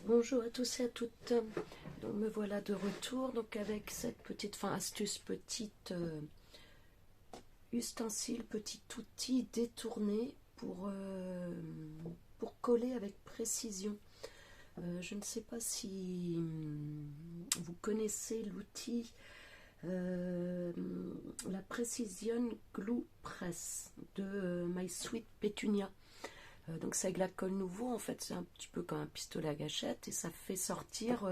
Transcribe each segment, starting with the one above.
Bonjour à tous et à toutes. Donc me voilà de retour donc avec cette petite astuce, petite ustensile, petit outil détourné pour coller avec précision. Je ne sais pas si vous connaissez l'outil la Precision Glue Press de My Sweet Petunia. Donc c'est avec la colle nouveau, en fait c'est un petit peu comme un pistolet à gâchette et ça fait sortir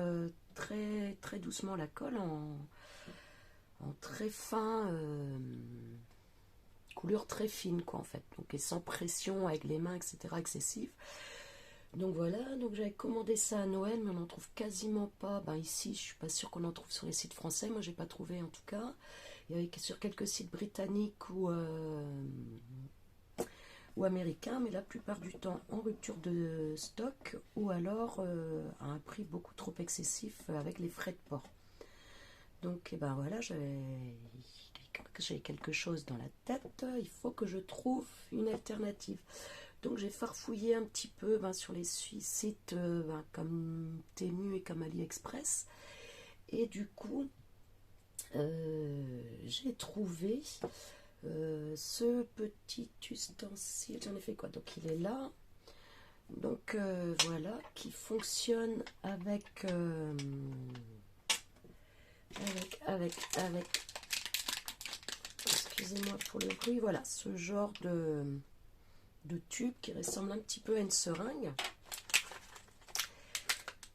très très doucement la colle en très fin, couleur très fine quoi en fait, donc et sans pression avec les mains etc excessive. Donc voilà, donc j'avais commandé ça à Noël mais on n'en trouve quasiment pas, ici je suis pas sûre qu'on en trouve sur les sites français, moi j'ai pas trouvé en tout cas. Il y avait sur quelques sites britanniques ou américain, mais la plupart du temps en rupture de stock ou alors à un prix beaucoup trop excessif avec les frais de port. Donc et ben voilà, j'ai quelque chose dans la tête, il faut que je trouve une alternative. Donc j'ai farfouillé un petit peu sur les sites comme Temu et comme AliExpress, et du coup j'ai trouvé ce petit ustensile. J'en ai fait quoi? Donc il est là. Donc voilà, qui fonctionne avec excusez-moi pour le bruit, voilà, ce genre de tube qui ressemble un petit peu à une seringue.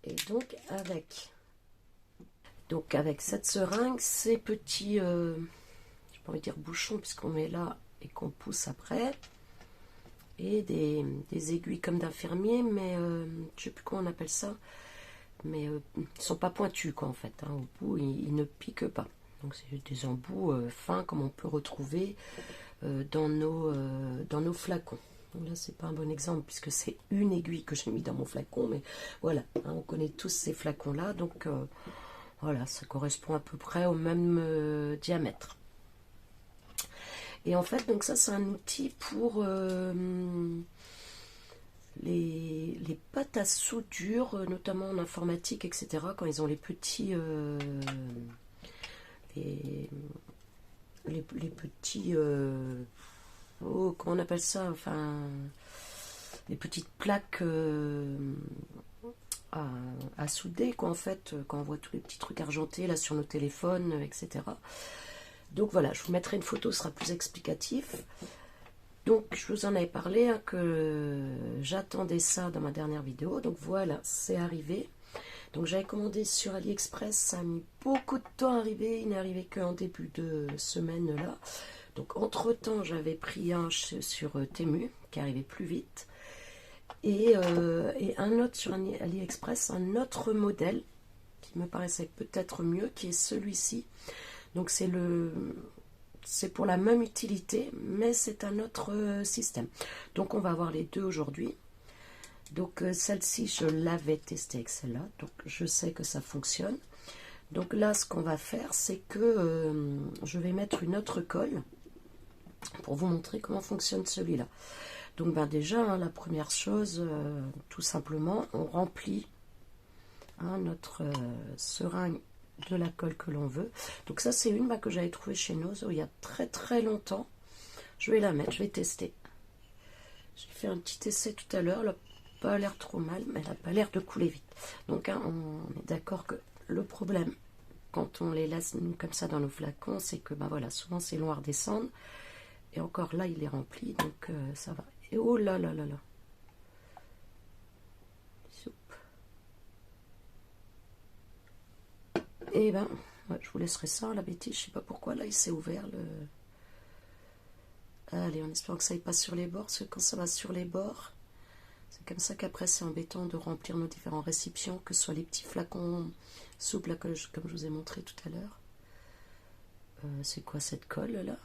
Et donc avec cette seringue, ces petits, je pas envie de dire bouchons puisqu'on met là et qu'on pousse après, et des aiguilles comme d'infirmier, mais je sais plus comment on appelle ça, mais ils sont pas pointus quoi en fait, hein. Au bout ils ne piquent pas, donc c'est des embouts fins comme on peut retrouver dans nos flacons. Donc là c'est pas un bon exemple puisque c'est une aiguille que j'ai mis dans mon flacon, mais voilà, hein, on connaît tous ces flacons là, donc voilà, ça correspond à peu près au même diamètre. Et en fait, donc ça c'est un outil pour les pâtes à soudure, notamment en informatique, etc. Quand ils ont les petits, les petits, oh, comment on appelle ça, enfin, les petites plaques à souder, quoi, en fait, quand on voit tous les petits trucs argentés là sur nos téléphones, etc. Donc voilà, je vous mettrai une photo, ce sera plus explicatif. Donc je vous en avais parlé, hein, que j'attendais ça dans ma dernière vidéo. Donc voilà, c'est arrivé. Donc j'avais commandé sur AliExpress, ça a mis beaucoup de temps à arriver. Il n'est arrivé qu'en début de semaine là. Donc entre temps j'avais pris un sur Temu qui arrivait plus vite. Et un autre sur AliExpress, un autre modèle qui me paraissait peut-être mieux, qui est celui-ci. Donc c'est pour la même utilité, mais c'est un autre système. Donc on va voir les deux aujourd'hui. Donc celle-ci, je l'avais testée avec celle-là, donc je sais que ça fonctionne. Donc là, ce qu'on va faire, c'est que je vais mettre une autre colle pour vous montrer comment fonctionne celui-là. Donc déjà, hein, la première chose, tout simplement, on remplit notre seringue de la colle que l'on veut. Donc ça c'est une que j'avais trouvée chez Nozo il y a très très longtemps. Je vais la mettre, je vais tester. J'ai fait un petit essai tout à l'heure, elle n'a pas l'air trop mal, mais elle n'a pas l'air de couler vite. Donc hein, on est d'accord que le problème quand on les laisse comme ça dans nos flacons, c'est que voilà, souvent c'est long à redescendre. Et encore là il est rempli, donc ça va. Et oh là là là là. Et ouais, je vous laisserai ça, la bêtise, je sais pas pourquoi là il s'est ouvert le... Allez, en espérant que ça ne pas sur les bords, parce que quand ça va sur les bords, c'est comme ça qu'après c'est embêtant de remplir nos différentes récipients, que ce soit les petits flacons souples là, comme je vous ai montré tout à l'heure. C'est quoi cette colle là?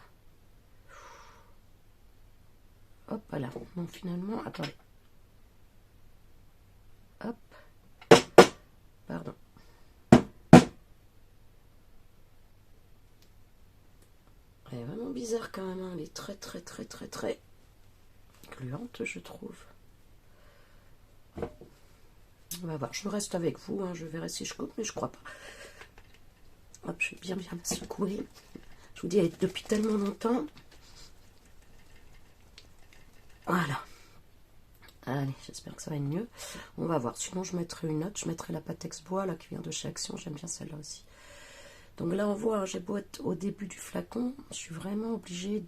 Hop là, bon finalement, attendez. Hop, pardon. Elle est vraiment bizarre quand même, hein. Elle est très très très très très gluante je trouve. On va voir, je reste avec vous, hein, je verrai si je coupe, mais je crois pas. Hop, je vais bien la secouer. Je vous dis, depuis tellement longtemps. Voilà. Allez, j'espère que ça va être mieux. On va voir. Sinon, je mettrai une autre. Je mettrai la Patex Bois, là, qui vient de chez Action. J'aime bien celle-là aussi. Donc là, on voit, hein, j'ai beau être au début du flacon. Je suis vraiment obligée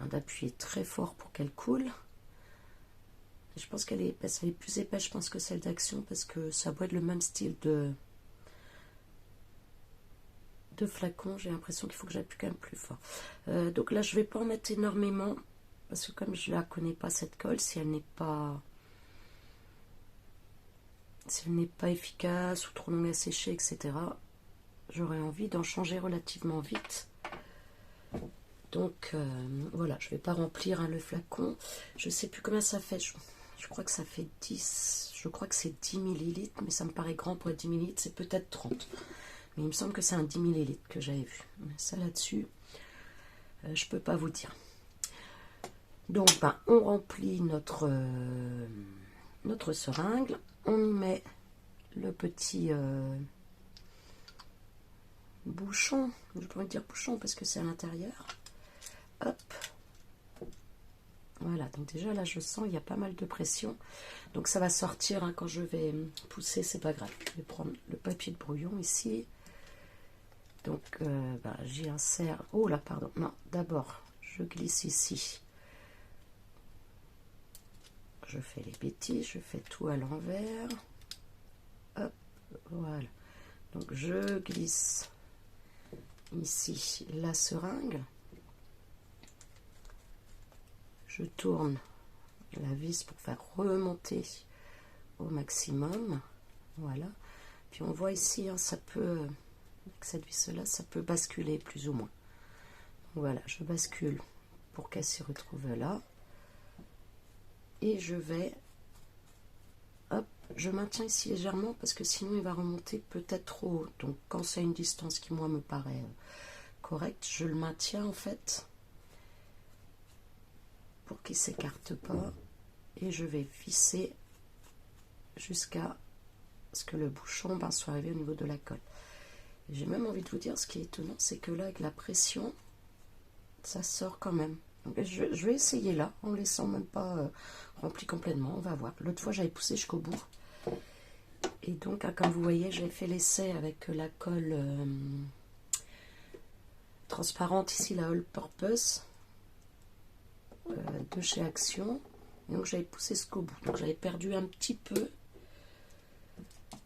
d'appuyer très fort pour qu'elle coule. Et je pense qu'elle est épaisse. Elle est plus épaisse, je pense, que celle d'Action, parce que ça doit être le même style de flacon. J'ai l'impression qu'il faut que j'appuie quand même plus fort. Donc là, je vais pas en mettre énormément. Parce que comme je la connais pas cette colle, si elle n'est pas efficace ou trop longue à sécher, etc., j'aurais envie d'en changer relativement vite. Donc voilà, je vais pas remplir, hein, le flacon. Je sais plus combien ça fait. Je crois que ça fait 10. Je crois que c'est 10 millilitres, mais ça me paraît grand pour être 10 millilitres. C'est peut-être 30. Mais il me semble que c'est un 10 millilitres que j'avais vu. Mais ça là-dessus, je peux pas vous dire. Donc, on remplit notre seringue, on y met le petit bouchon, je pourrais dire bouchon parce que c'est à l'intérieur. Hop, voilà, donc déjà là je sens il y a pas mal de pression, donc ça va sortir, hein, quand je vais pousser, c'est pas grave. Je vais prendre le papier de brouillon ici, donc j'y insère, oh là pardon, non, d'abord je glisse ici. Je fais les bêtises, je fais tout à l'envers. Hop, voilà. Donc je glisse ici la seringue. Je tourne la vis pour faire remonter au maximum. Voilà. Puis on voit ici, hein, ça peut, avec cette vis-là, ça peut basculer plus ou moins. Voilà, je bascule pour qu'elle s'y retrouve là. Et je vais, hop, je maintiens ici légèrement parce que sinon il va remonter peut-être trop haut. Donc quand c'est une distance qui moi me paraît correcte, je le maintiens en fait pour qu'il ne s'écarte pas. Et je vais visser jusqu'à ce que le bouchon soit arrivé au niveau de la colle. J'ai même envie de vous dire, ce qui est étonnant, c'est que là avec la pression, ça sort quand même. Donc, je vais essayer là, en laissant même pas rempli complètement, on va voir. L'autre fois, j'avais poussé jusqu'au bout. Et donc, comme vous voyez, j'ai fait l'essai avec la colle transparente, ici, la All Purpose, de chez Action. Et donc, j'avais poussé jusqu'au bout. Donc, j'avais perdu un petit peu.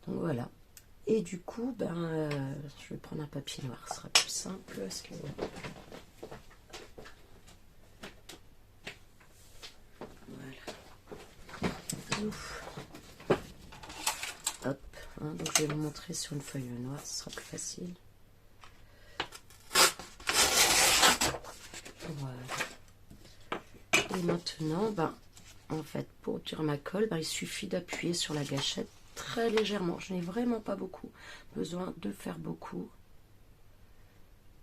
Donc, voilà. Et du coup, je vais prendre un papier noir, ce sera plus simple. Parce que... Ouf. Hop, hein, donc je vais vous montrer sur une feuille noire, ce sera plus facile. Voilà. Et maintenant, en fait, pour tirer ma colle, il suffit d'appuyer sur la gâchette très légèrement. Je n'ai vraiment pas beaucoup besoin de faire beaucoup.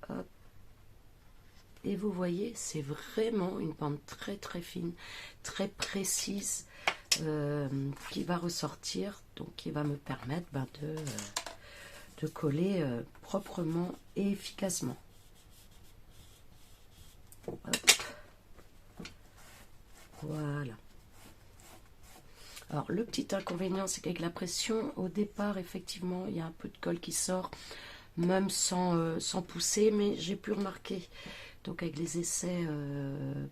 Hop. Et vous voyez, c'est vraiment une bande très très fine, très précise, qui va ressortir, donc qui va me permettre de coller proprement et efficacement. Hop. Voilà. Alors le petit inconvénient, c'est qu'avec la pression, au départ, effectivement, il y a un peu de colle qui sort, même sans pousser, mais j'ai pu remarquer, donc avec les essais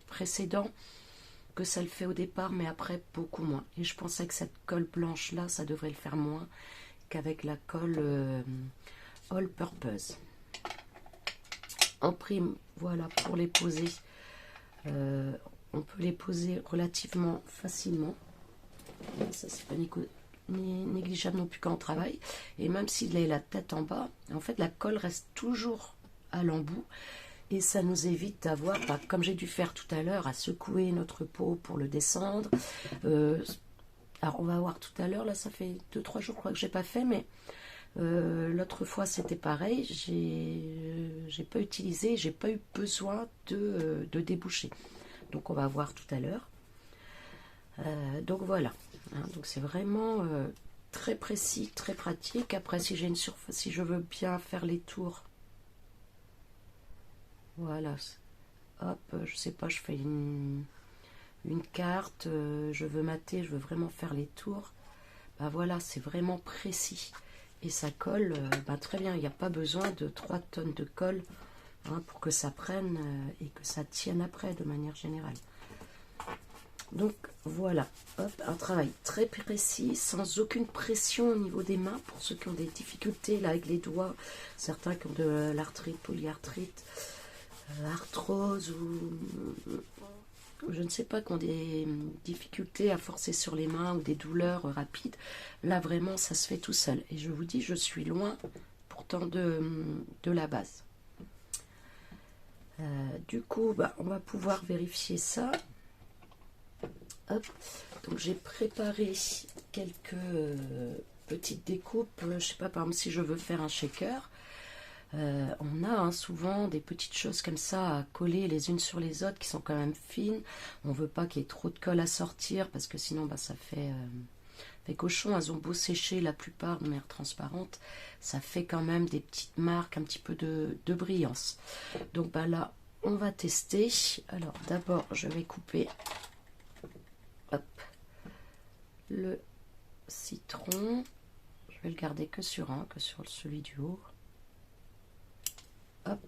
précédents, que ça le fait au départ, mais après beaucoup moins. Et je pensais que cette colle blanche là, ça devrait le faire moins qu'avec la colle All Purpose. En prime, voilà, pour les poser, on peut les poser relativement facilement. Ça, c'est pas négligeable non plus quand on travaille. Et même s'il a la tête en bas, en fait, la colle reste toujours à l'embout. Et ça nous évite d'avoir, comme j'ai dû faire tout à l'heure, à secouer notre pot pour le descendre. Alors on va voir tout à l'heure, là ça fait 2-3 jours que j'ai pas fait, mais l'autre fois c'était pareil, j'ai pas utilisé, j'ai pas eu besoin de déboucher. Donc on va voir tout à l'heure. Donc voilà, hein, donc c'est vraiment très précis, très pratique. Après, si j'ai une surface, si je veux bien faire les tours, voilà, hop, je sais pas, je fais une carte, je veux mater, je veux vraiment faire les tours, bah voilà, c'est vraiment précis et ça colle bah très bien. Il n'y a pas besoin de 3 tonnes de colle hein, pour que ça prenne et que ça tienne après de manière générale. Donc voilà, hop, un travail très précis, sans aucune pression au niveau des mains, pour ceux qui ont des difficultés là avec les doigts, certains qui ont de l'arthrite, polyarthrite, arthrose ou je ne sais pas, qui ont des difficultés à forcer sur les mains ou des douleurs rapides. Là vraiment ça se fait tout seul. Et je vous dis, je suis loin pourtant de la base. Du coup, bah, on va pouvoir vérifier ça. Hop. Donc j'ai préparé quelques petites découpes. Je sais pas, par exemple si je veux faire un shaker. On a hein, souvent des petites choses comme ça à coller les unes sur les autres qui sont quand même fines. On veut pas qu'il y ait trop de colle à sortir parce que sinon bah, ça fait cochon. Elles ont beau sécher la plupart de manière transparente, ça fait quand même des petites marques, un petit peu de brillance. Donc bah, là on va tester. Alors d'abord je vais couper hop, le citron. Je vais le garder que sur un, que sur celui du haut. Hop.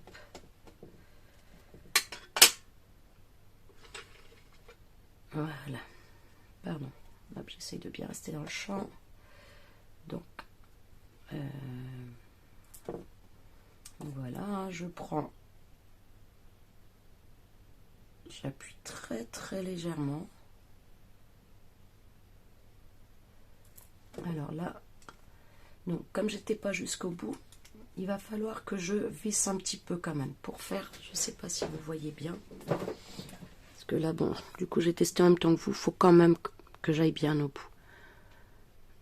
Voilà. Pardon. Hop, j'essaye de bien rester dans le champ. Donc, voilà, je prends. J'appuie très très légèrement. Alors là, donc comme j'étais pas jusqu'au bout, il va falloir que je visse un petit peu quand même pour faire, je sais pas si vous voyez bien, parce que là bon, du coup j'ai testé en même temps que vous, faut quand même que j'aille bien au bout.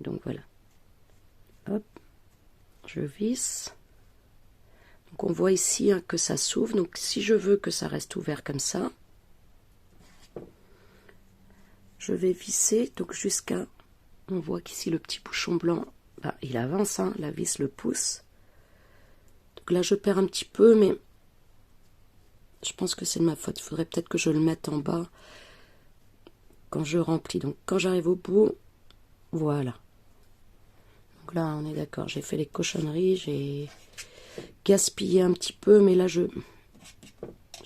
Donc voilà, hop, je visse. Donc on voit ici hein, que ça s'ouvre, donc si je veux que ça reste ouvert comme ça, je vais visser donc jusqu'à, on voit qu'ici le petit bouchon blanc, bah, il avance, hein, la vis le pousse. Donc là je perds un petit peu, mais je pense que c'est de ma faute. Il faudrait peut-être que je le mette en bas quand je remplis. Donc quand j'arrive au bout, voilà. Donc là on est d'accord, j'ai fait les cochonneries, j'ai gaspillé un petit peu, mais là j'ai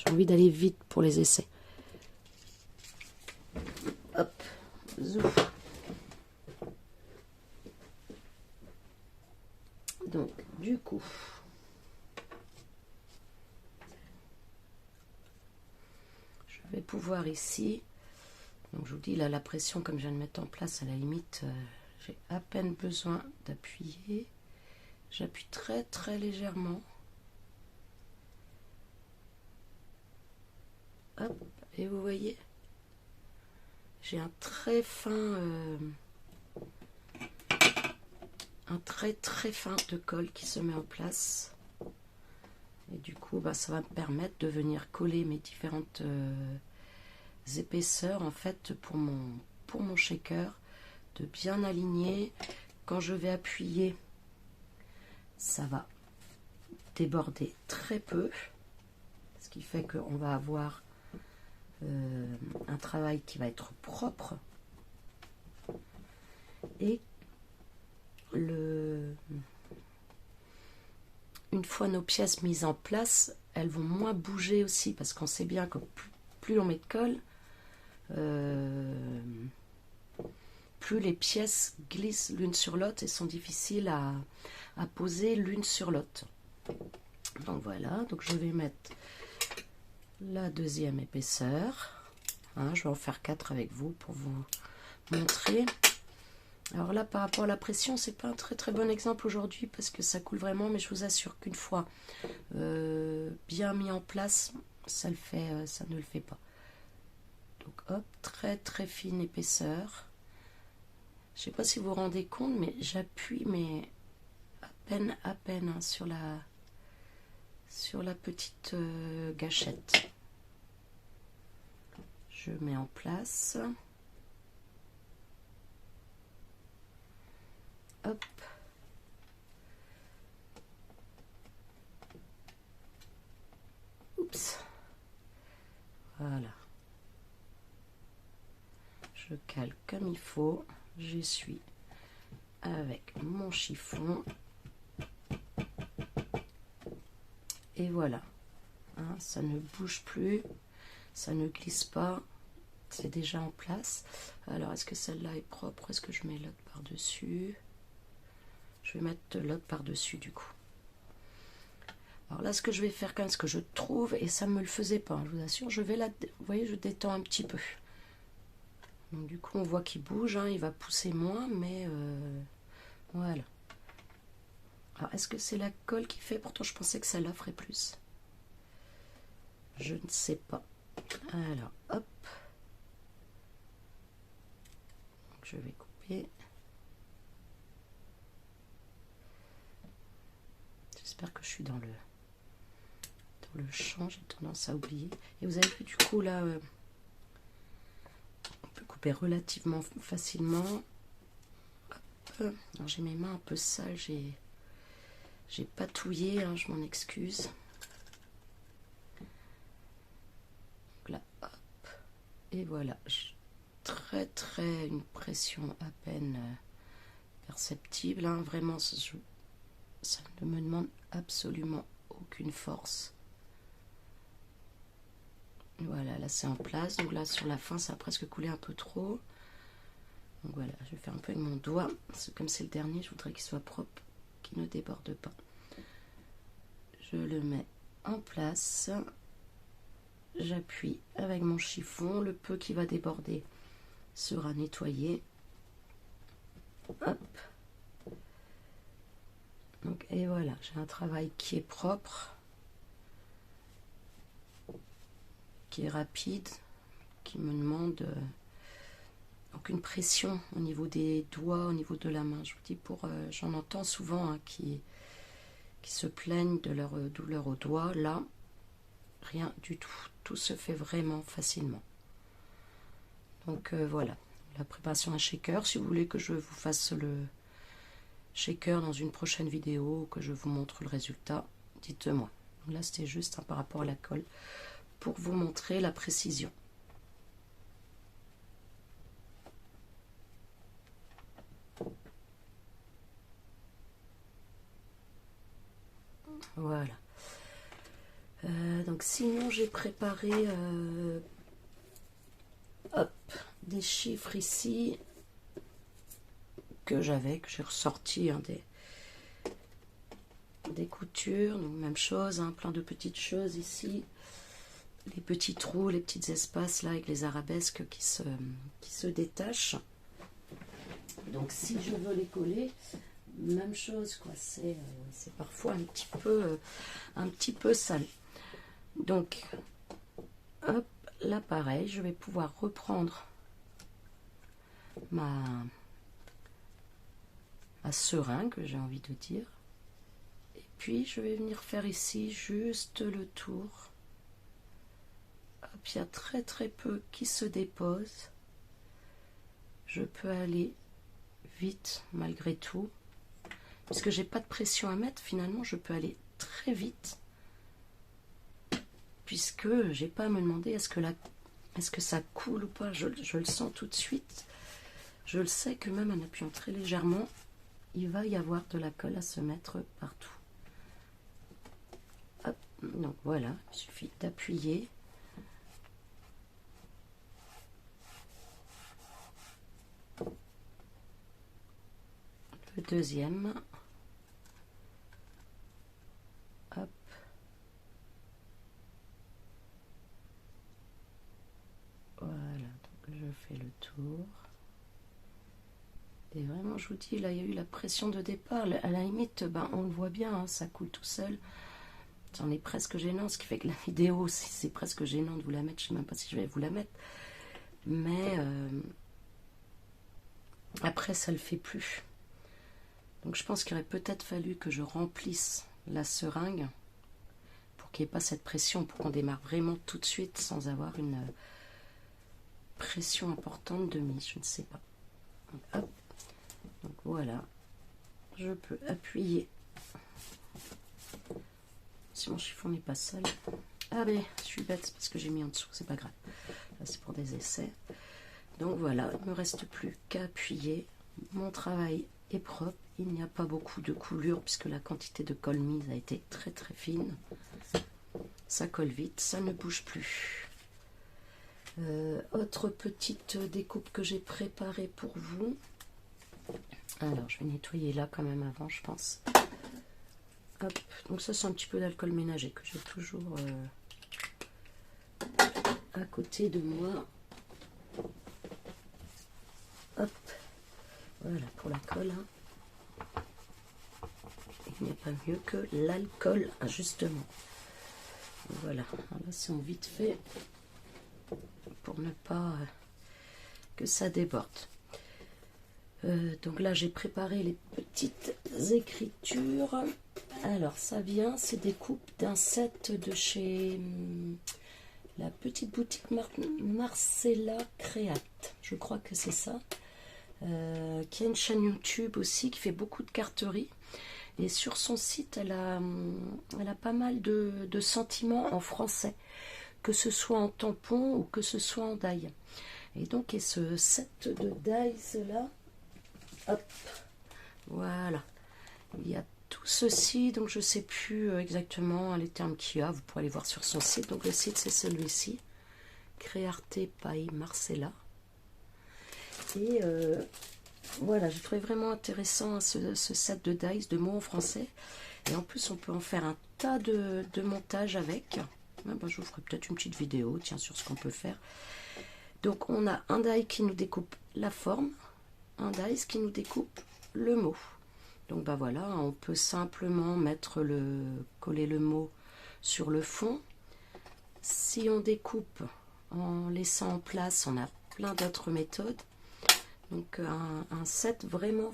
envie d'aller vite pour les essais. Hop, zouf. Donc du coup, je vais pouvoir ici, donc je vous dis là la pression comme je viens de mettre en place, à la limite j'ai à peine besoin d'appuyer. J'appuie très très légèrement. Hop, et vous voyez, j'ai un très fin, un trait très fin de colle qui se met en place. Et du coup, bah, ça va me permettre de venir coller mes différentes épaisseurs en fait pour mon shaker, de bien aligner. Quand je vais appuyer, ça va déborder très peu, ce qui fait qu'on va avoir un travail qui va être propre et une fois nos pièces mises en place, elles vont moins bouger aussi parce qu'on sait bien que plus on met de colle, plus les pièces glissent l'une sur l'autre et sont difficiles à poser l'une sur l'autre. Donc voilà, donc je vais mettre la deuxième épaisseur. Hein, je vais en faire 4 avec vous pour vous montrer. Alors là, par rapport à la pression, c'est pas un très très bon exemple aujourd'hui parce que ça coule vraiment, mais je vous assure qu'une fois bien mis en place, ça ne le fait pas. Donc hop, très très fine épaisseur. Je sais pas si vous vous rendez compte, mais j'appuie mais à peine hein, sur la petite gâchette. Je mets en place. hop. Oups. Voilà. Je cale comme il faut. J'essuie avec mon chiffon. Et voilà. Hein, ça ne bouge plus. Ça ne glisse pas. C'est déjà en place. Alors, est-ce que celle-là est propre? Est-ce que je mets l'autre par-dessus? Je vais mettre l'autre par-dessus du coup. Alors là, ce que je vais faire quand même, ce que je trouve, et ça ne me le faisait pas, je vous assure, je vais là, vous voyez, je détends un petit peu. Donc du coup, on voit qu'il bouge, hein, il va pousser moins, mais voilà. Alors, est-ce que c'est la colle qui fait? Pourtant, je pensais que celle-là ferait plus. Je ne sais pas. Alors, hop. Donc, je vais couper. J'espère que je suis dans le champ, j'ai tendance à oublier. Et vous avez vu, du coup, là, on peut couper relativement facilement. Hop. Alors, j'ai mes mains un peu sales, j'ai patouillé, hein, je m'en excuse. Donc là, hop. Et voilà. Très une pression à peine perceptible. Hein. Vraiment, ça ne me demande absolument aucune force. Voilà, là c'est en place. Donc là, sur la fin, ça a presque coulé un peu trop. Donc voilà, je vais faire un peu avec mon doigt. Comme c'est le dernier, je voudrais qu'il soit propre, qu'il ne déborde pas. Je le mets en place. J'appuie avec mon chiffon. Le peu qui va déborder sera nettoyé. Hop. Donc, et voilà, j'ai un travail qui est propre, qui est rapide, qui me demande aucune pression au niveau des doigts, au niveau de la main. Je vous dis, j'en entends souvent hein, qui se plaignent de leur douleur aux doigts. Là, rien du tout. Tout se fait vraiment facilement. Donc voilà, la préparation à shaker. Si vous voulez que je vous fasse le shaker dans une prochaine vidéo, que je vous montre le résultat, dites-moi. Là, c'était juste hein, par rapport à la colle, pour vous montrer la précision. Voilà. Donc sinon, j'ai préparé hop, des chiffres ici que j'ai ressorti hein, des coutures. Donc même chose, hein, plein de petites choses ici. Les petits trous, les petits espaces là avec les arabesques qui se détachent. Donc si je veux les coller, même chose quoi, c'est parfois un petit peu sale. Donc hop, là pareil, je vais pouvoir reprendre ma seringue, j'ai envie de dire, et puis je vais venir faire ici juste le tour. Hop, il y a très peu qui se dépose. Je peux aller vite malgré tout, puisque j'ai pas de pression à mettre. Finalement, je peux aller très vite, puisque j'ai pas à me demander est-ce que ça coule ou pas. Je le sens tout de suite. Je le sais que même en appuyant très légèrement, il va y avoir de la colle à se mettre partout. Hop, donc voilà, il suffit d'appuyer. Le deuxième. Hop. Voilà, donc je fais le tour. Et vraiment, je vous dis, là, il y a eu la pression de départ. À la limite, ben, on le voit bien, hein, ça coule tout seul. C'en est presque gênant, ce qui fait que la vidéo, c'est presque gênant de vous la mettre. Je ne sais même pas si je vais vous la mettre. Mais après, ça ne le fait plus. Donc, je pense qu'il aurait peut-être fallu que je remplisse la seringue pour qu'il n'y ait pas cette pression, pour qu'on démarre vraiment tout de suite sans avoir une pression importante de mise. Je ne sais pas. Donc, hop. Donc voilà, je peux appuyer. Si mon chiffon n'est pas sale. Ah mais je suis bête parce que j'ai mis en dessous, c'est pas grave. Là c'est pour des essais. Donc voilà, il ne me reste plus qu'à appuyer. Mon travail est propre. Il n'y a pas beaucoup de coulure puisque la quantité de colle mise a été très très fine. Ça colle vite, ça ne bouge plus. Autre petite découpe que j'ai préparée pour vous. Alors je vais nettoyer là quand même avant, je pense. Hop. Donc ça c'est un petit peu d'alcool ménager que j'ai toujours à côté de moi. Hop. Voilà pour la colle. Hein. Il n'y a pas mieux que l'alcool, justement. Voilà, alors là c'est en vite fait pour ne pas que ça déborde. Donc là j'ai préparé les petites écritures. Alors ça vient, c'est des coupes d'un set de chez la petite boutique Marcella Créate, je crois que c'est ça, qui a une chaîne YouTube aussi, qui fait beaucoup de carterie. Et sur son site, elle a pas mal de sentiments en français, que ce soit en tampon ou que ce soit en die. Et donc, et ce set de dies là, hop, voilà. Il y a tout ceci, donc je ne sais plus exactement les termes qu'il y a, vous pourrez aller voir sur son site. Donc le site c'est celui-ci, Créarte by Marcella. Et voilà, j'ai trouvé vraiment intéressant ce set de dice, de mots en français. Et en plus, on peut en faire un tas de montages avec. Ah ben, je vous ferai peut-être une petite vidéo, tiens, sur ce qu'on peut faire. Donc, on a un die qui nous découpe la forme, un dice qui nous découpe le mot. Donc, ben voilà, on peut simplement coller le mot sur le fond. Si on découpe en laissant en place, on a plein d'autres méthodes. Donc un set vraiment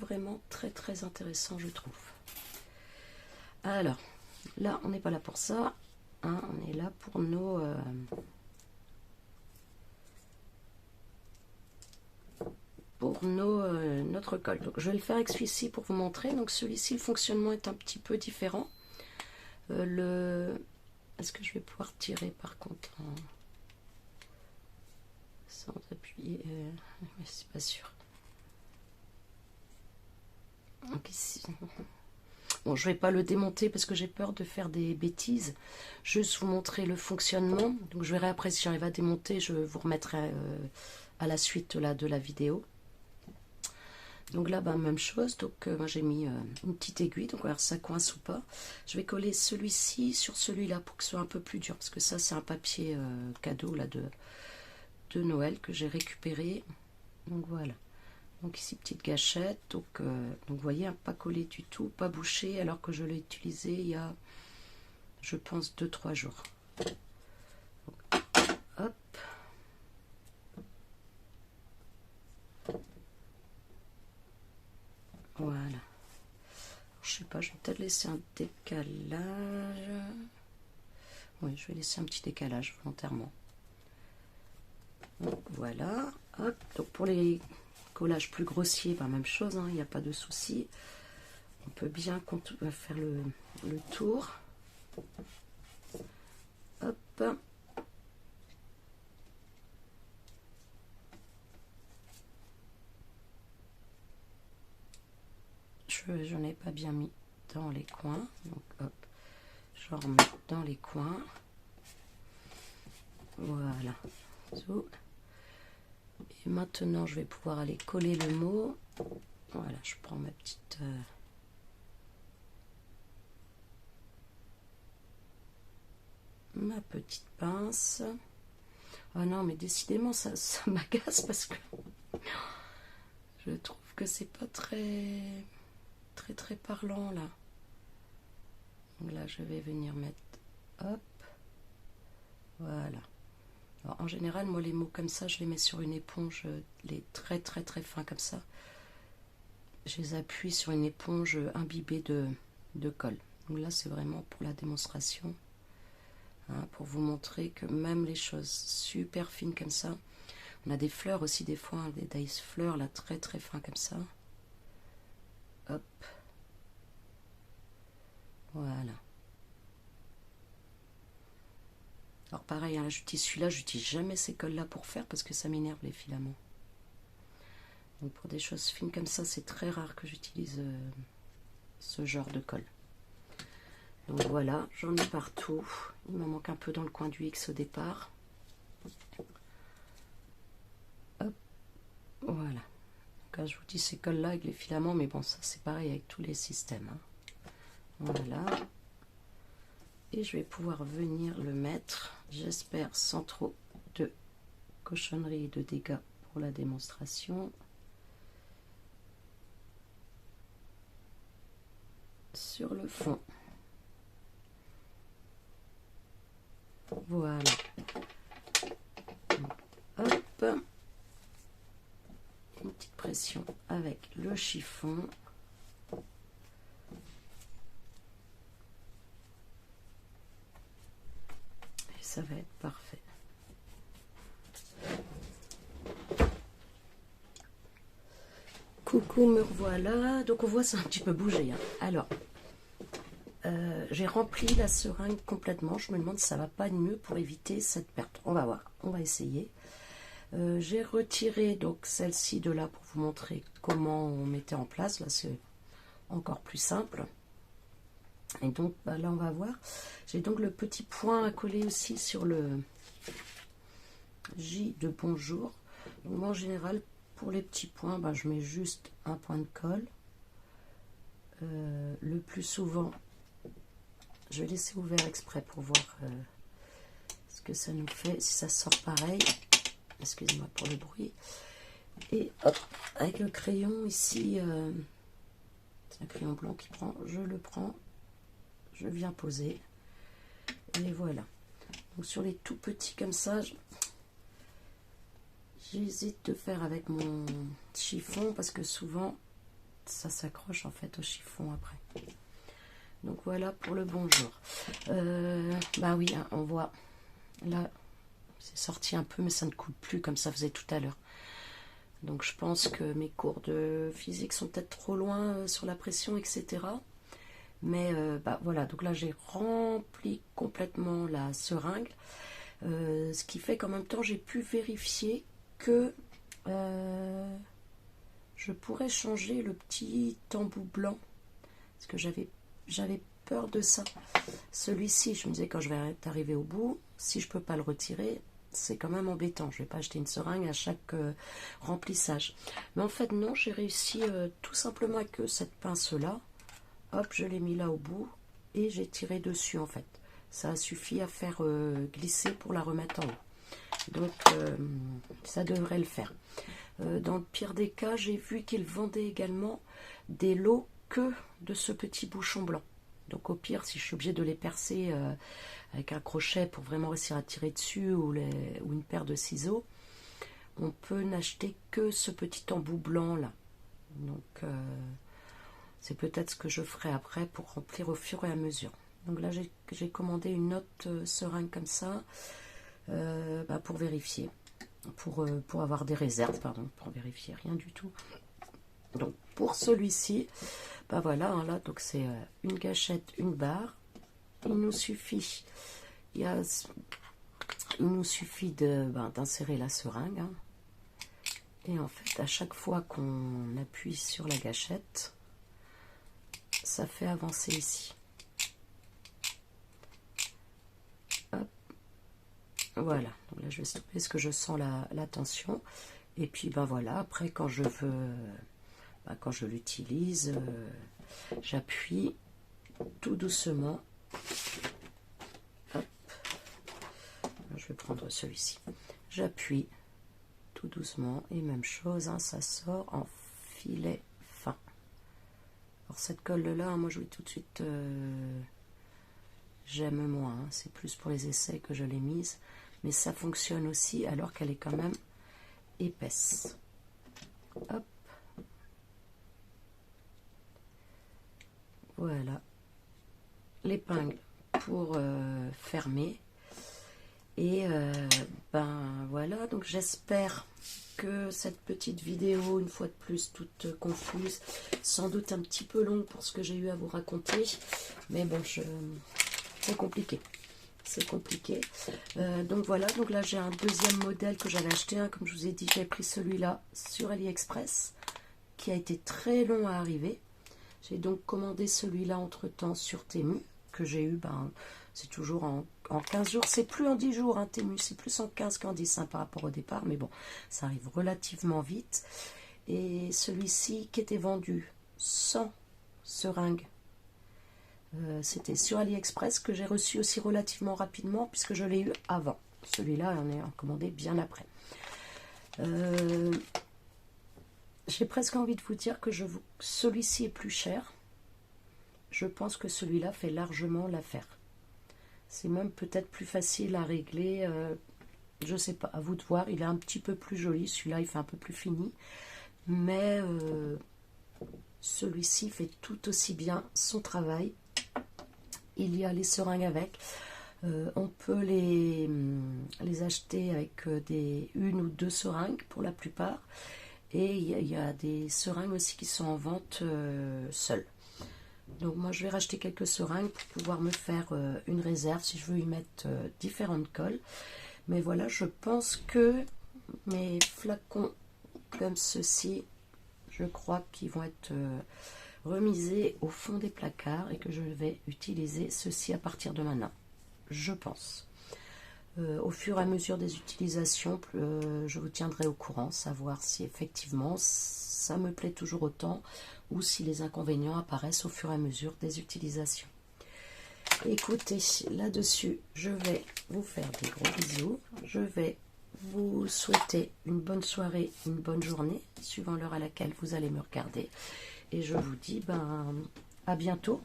très très intéressant, je trouve. Alors là on n'est pas là pour ça, hein, on est là pour notre colle. Donc je vais le faire ici pour vous montrer. Donc celui-ci, le fonctionnement est un petit peu différent. Est-ce que je vais pouvoir tirer par contre sans appuyer? Mais c'est pas sûr. Donc ici, bon, je vais pas le démonter parce que j'ai peur de faire des bêtises. Juste vous montrer le fonctionnement. Donc je verrai après si j'arrive à démonter, je vous remettrai à la suite là, de la vidéo. Donc là, bah, même chose. Donc moi j'ai mis une petite aiguille. Donc on va voir si ça coince ou pas. Je vais coller celui-ci sur celui-là pour que ce soit un peu plus dur. Parce que ça c'est un papier cadeau là de Noël que j'ai récupéré. Donc voilà. Donc ici, petite gâchette, donc vous voyez, hein, pas collé du tout, pas bouché, alors que je l'ai utilisé il y a, je pense, 2-3 jours. Donc, hop. Voilà. Je sais pas, je vais peut-être laisser un décalage. Oui, je vais laisser un petit décalage volontairement. Donc voilà. Hop. Donc pour les collage plus grossier, ben même chose, hein, il n'y a pas de souci. On peut bien faire le tour. Hop. Je n'ai pas bien mis dans les coins, donc hop, je remets dans les coins. Voilà. Et maintenant, je vais pouvoir aller coller le mot. Voilà, je prends ma petite... ma petite pince. Ah non, mais décidément, ça m'agace parce que je trouve que c'est pas très parlant, là. Donc là, je vais venir mettre... Hop. Voilà. Alors, en général, moi, les mots comme ça, je les mets sur une éponge, les très fins comme ça. Je les appuie sur une éponge imbibée de colle. Donc là, c'est vraiment pour la démonstration, hein, pour vous montrer que même les choses super fines comme ça, on a des fleurs aussi des fois, hein, des dice fleurs là très fins comme ça. Hop. Alors pareil, hein, j'utilise celui-là, j'utilise jamais ces cols-là pour faire parce que ça m'énerve les filaments. Donc pour des choses fines comme ça, c'est très rare que j'utilise ce genre de colle. Donc voilà, j'en ai partout. Il m'en manque un peu dans le coin du X au départ. Hop, voilà. Donc là, je vous dis ces cols-là avec les filaments, mais bon, ça c'est pareil avec tous les systèmes. Hein. Voilà. Et je vais pouvoir venir le mettre, j'espère sans trop de cochonneries et de dégâts pour la démonstration. Sur le fond. Voilà. Hop. Une petite pression avec le chiffon. Et ça va être parfait. Coucou, me revoilà. Donc on voit ça un petit peu bouger. Hein. Alors, j'ai rempli la seringue complètement. Je me demande si ça va pas de mieux pour éviter cette perte. On va voir, on va essayer. J'ai retiré donc celle-ci de là pour vous montrer comment on mettait en place. Là, c'est encore plus simple. Et donc bah, là, on va voir. J'ai donc le petit point à coller aussi sur le J de bonjour. Donc moi, en général, pour les petits points, bah, je mets juste un point de colle. Le plus souvent, je vais laisser ouvert exprès pour voir ce que ça nous fait, si ça sort pareil. Excusez-moi pour le bruit. Et hop, avec le crayon ici, c'est un crayon blanc qui prend, je le prends, je viens poser. Et voilà. Donc sur les tout petits comme ça, j'hésite de faire avec mon chiffon parce que souvent, ça s'accroche en fait au chiffon après. Donc voilà pour le bonjour. Bah oui, hein, on voit là, c'est sorti un peu, mais ça ne coule plus comme ça faisait tout à l'heure. Donc je pense que mes cours de physique sont peut-être trop loin sur la pression, etc. Mais bah voilà, donc là j'ai rempli complètement la seringue. Ce qui fait qu'en même temps j'ai pu vérifier que je pourrais changer le petit embout blanc. Parce que j'avais peur de ça. Celui-ci, je me disais quand je vais arriver au bout, si je peux pas le retirer, c'est quand même embêtant. Je vais pas acheter une seringue à chaque remplissage. Mais en fait non, j'ai réussi tout simplement avec cette pince-là. Hop, je l'ai mis là au bout et j'ai tiré dessus en fait. Ça a suffi à faire glisser pour la remettre en haut. Donc ça devrait le faire. Dans le pire des cas, j'ai vu qu'ils vendaient également des lots que de ce petit bouchon blanc. Donc au pire, si je suis obligée de les percer avec un crochet pour vraiment réussir à tirer dessus ou une paire de ciseaux, on peut n'acheter que ce petit embout blanc là. Donc c'est peut-être ce que je ferai après pour remplir au fur et à mesure. Donc là j'ai commandé une autre seringue comme ça bah, pour vérifier, pour avoir des réserves, pardon, pour vérifier, rien du tout. Donc pour celui-ci, bah voilà, hein, là donc c'est une gâchette, une barre. Il nous suffit, d'insérer la seringue. Hein. Et en fait, à chaque fois qu'on appuie sur la gâchette, ça fait avancer ici. Hop. Voilà, donc là je vais stopper parce que je sens la tension. Et puis ben voilà, après quand je veux, quand je l'utilise, j'appuie tout doucement. Hop. Je vais prendre celui-ci. J'appuie tout doucement et même chose, hein, ça sort en filet fin. Alors cette colle là, moi je vais tout de suite, j'aime moins, hein, c'est plus pour les essais que je l'ai mise, mais ça fonctionne aussi alors qu'elle est quand même épaisse. Hop. Voilà. L'épingle pour fermer. Et ben voilà, donc j'espère que cette petite vidéo, une fois de plus toute confuse, sans doute un petit peu longue pour ce que j'ai eu à vous raconter, mais bon, c'est compliqué. c'est compliqué. Donc voilà, donc là j'ai un deuxième modèle que j'avais acheté, hein, comme je vous ai dit, j'ai pris celui-là sur AliExpress, qui a été très long à arriver. J'ai donc commandé celui-là entre-temps sur Temu, que j'ai eu, c'est toujours en 15 jours, c'est plus en 10 jours, hein, Temu, c'est plus en 15 qu'en 10 hein, par rapport au départ, mais bon, ça arrive relativement vite. Et celui-ci qui était vendu sans seringue, c'était sur AliExpress, que j'ai reçu aussi relativement rapidement, puisque je l'ai eu avant. Celui-là, on est commandé bien après. J'ai presque envie de vous dire que celui-ci est plus cher. Je pense que celui-là fait largement l'affaire. C'est même peut-être plus facile à régler. Je sais pas, à vous de voir. Il est un petit peu plus joli. Celui-là, il fait un peu plus fini. Mais celui-ci fait tout aussi bien son travail. Il y a les seringues avec. On peut les acheter avec une ou deux seringues pour la plupart. Et il y a des seringues aussi qui sont en vente seules. Donc moi je vais racheter quelques seringues pour pouvoir me faire une réserve si je veux y mettre différentes colles. Mais voilà, je pense que mes flacons comme ceci, je crois qu'ils vont être remisés au fond des placards et que je vais utiliser ceci à partir de maintenant. Je pense. Au fur et à mesure des utilisations, je vous tiendrai au courant, savoir si effectivement ça me plaît toujours autant ou si les inconvénients apparaissent au fur et à mesure des utilisations. Écoutez, là-dessus, je vais vous faire des gros bisous. Je vais vous souhaiter une bonne soirée, une bonne journée, suivant l'heure à laquelle vous allez me regarder. Et je vous dis à bientôt